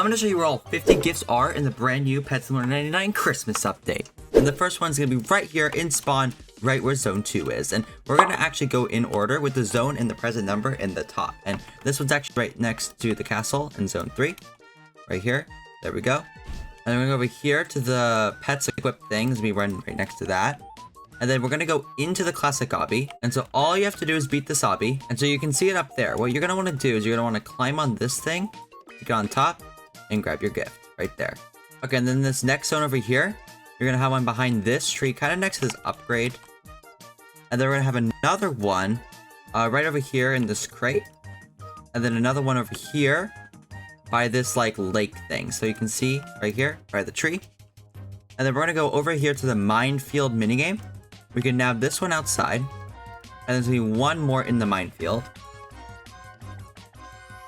I'm going to show you where all 50 gifts are in the brand new Pet Simulator 99 Christmas update. And the first one's going to be right here in spawn, right where zone 2 is. And we're going to actually go in order with the zone and the present number in the top. And this one's actually right next to the castle in zone 3. Right here. There we go. And then we're going to go over here to the pets equipped things. We run right next to that. And then we're going to go into the classic obby. And so all you have to do is beat this obby. And so you can see it up there. What you're going to want to do is you're going to want to climb on this thing, get on top, and grab your gift right there. Okay, and then this next zone over here, you're going to have one behind this tree, kind of next to this upgrade. And then we're going to have another one right over here in this crate. And then another one over here by this like lake thing. So you can see right here, by the tree. And then we're going to go over here to the minefield minigame. We can nab this one outside. And there's going to be one more in the minefield.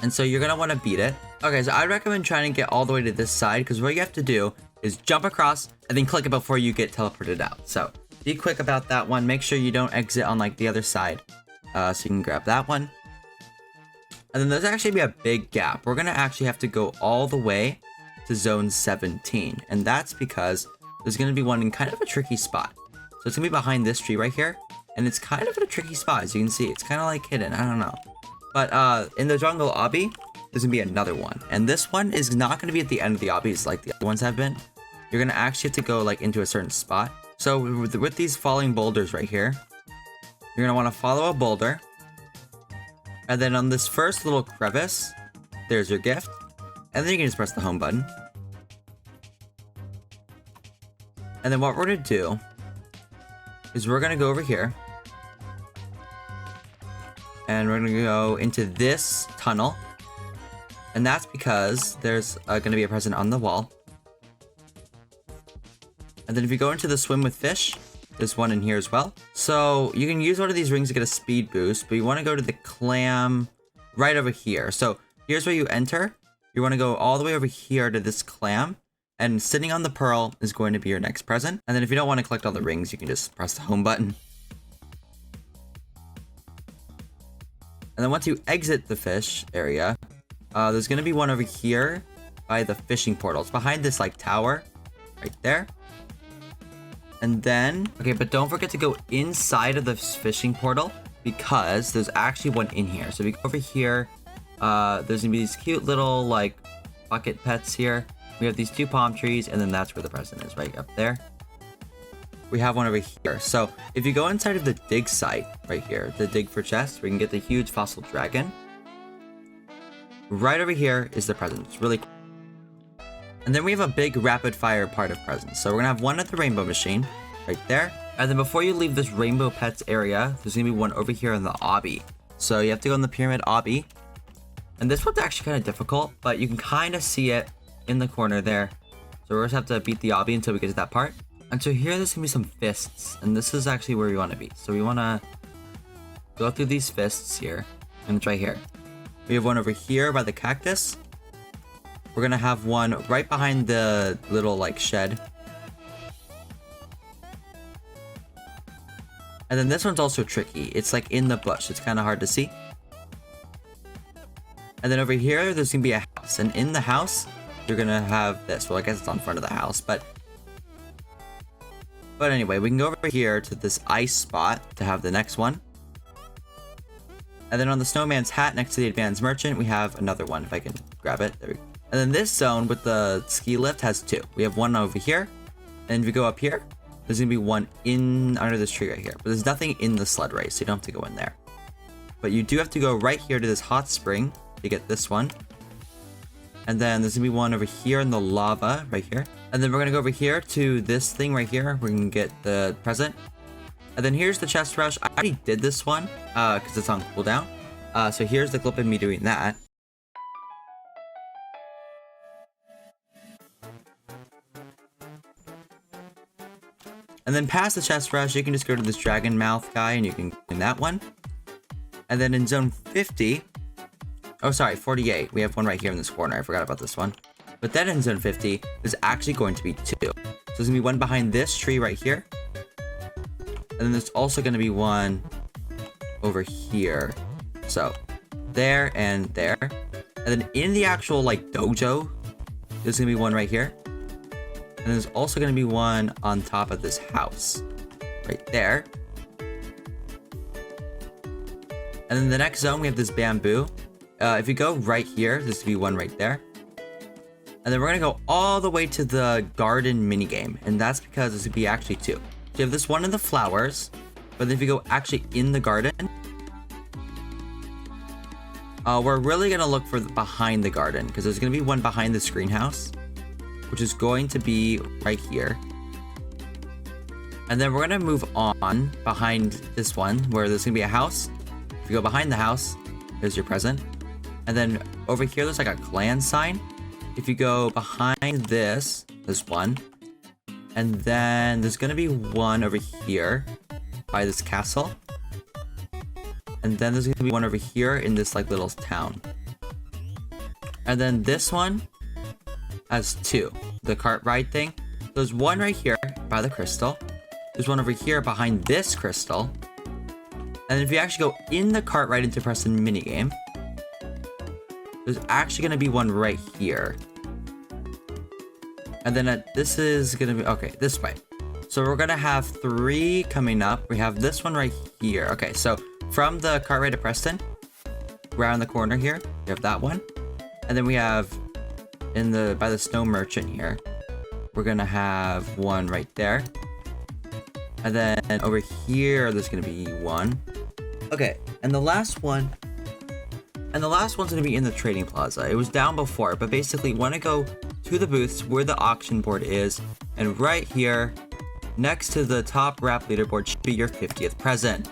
And so you're going to want to beat it. Okay, so I'd recommend trying to get all the way to this side, because what you have to do is jump across and then click it before you get teleported out. So be quick about that one. Make sure you don't exit on like the other side. So you can grab that one. And then there's actually be a big gap. We're going to actually have to go all the way to zone 17. And that's because there's going to be one in kind of a tricky spot. So it's going to be behind this tree right here. And it's kind of in a tricky spot, as you can see. It's kind of like hidden. I don't know. But in the jungle obby, there's going to be another one. And this one is not going to be at the end of the obbies like the other ones have been. You're going to actually have to go like into a certain spot. So with these falling boulders right here, you're going to want to follow a boulder. And then on this first little crevice, there's your gift. And then you can just press the home button. And then what we're going to do is we're going to go over here. And we're going to go into this tunnel. And that's because there's going to be a present on the wall. And then if you go into the swim with fish, there's one in here as well. So you can use one of these rings to get a speed boost, but you want to go to the clam right over here. So here's where you enter. You want to go all the way over here to this clam. And sitting on the pearl is going to be your next present. And then if you don't want to collect all the rings, you can just press the home button. And then once you exit the fish area, there's going to be one over here by the fishing portal. It's behind this like tower right there. And then, okay, but don't forget to go inside of the fishing portal because there's actually one in here. So we go over here. There's going to be these cute little like bucket pets here. We have these two palm trees, and then that's where the present is, right up there. We have one over here. So if you go inside of the dig site right here, the dig for chests, we can get the huge fossil dragon. Right over here is the present. It's really cool. And then we have a big rapid fire part of presents. So we're gonna have one at the rainbow machine right there. And then before you leave this rainbow pets area, there's gonna be one over here in the obby. So you have to go in the pyramid obby. And this one's actually kind of difficult, but you can kind of see it in the corner there. So we're just have to beat the obby until we get to that part. And so here there's gonna be some fists, and this is actually where we want to be. So we want to go through these fists here, and it's right here. We have one over here by the cactus. We're gonna have one right behind the little like shed. And then this one's also tricky. It's like in the bush. It's kind of hard to see. And then over here, there's gonna be a house, and in the house, you're gonna have this. Well, I guess it's on front of the house, but anyway, we can go over here to this ice spot to have the next one. And then on the snowman's hat next to the advanced merchant, we have another one. If I can grab it, there we go. And then this zone with the ski lift has two. We have one over here, and if you go up here, there's gonna be one in under this tree right here. But there's nothing in the sled race, so you don't have to go in there. But you do have to go right here to this hot spring to get this one. And then there's gonna be one over here in the lava right here. And then we're gonna go over here to this thing right here. We can get the present. And then here's the chest rush. I already did this one because it's on cooldown. So here's the clip of me doing that. And then past the chest rush, you can just go to this dragon mouth guy and you can win that one. And then in zone 50, oh sorry, 48, we have one right here in this corner. I forgot about this one. But then in zone 50, there's actually going to be two. So there's gonna be one behind this tree right here. And then there's also gonna be one over here. So there and there. And then in the actual like dojo There's gonna be one right here. And there's also gonna be one on top of this house. Right there. And then the next zone, we have this bamboo. If you go right here, there's gonna be one right there. And then we're gonna go all the way to the garden minigame. And that's because there's gonna be actually two. So you have this one in the flowers. But then if you go actually in the garden, we're really gonna look for behind the garden, because there's gonna be one behind this greenhouse, which is going to be right here. And then we're gonna move on behind this one where there's gonna be a house. If you go behind the house, there's your present. And then over here, there's like a clan sign. If you go behind this, there's one. And then there's gonna be one over here by this castle. And then there's gonna be one over here in this like little town. And then this one has two. The cart ride thing. There's one right here by the crystal. There's one over here behind this crystal. And if you actually go in the cart ride into Preston minigame, there's actually gonna be one right here. And then this is gonna be, okay, this way. So we're gonna have three coming up. We have this one right here. Okay, so from the cart ride to Preston, around the corner here, we have that one. And then we have by the snow merchant here, we're gonna have one right there. And then over here, there's gonna be one. Okay, and the last one's gonna be in the trading plaza. It was down before, but basically you wanna go to the booths where the auction board is, and right here, next to the top rap leaderboard should be your 50th present.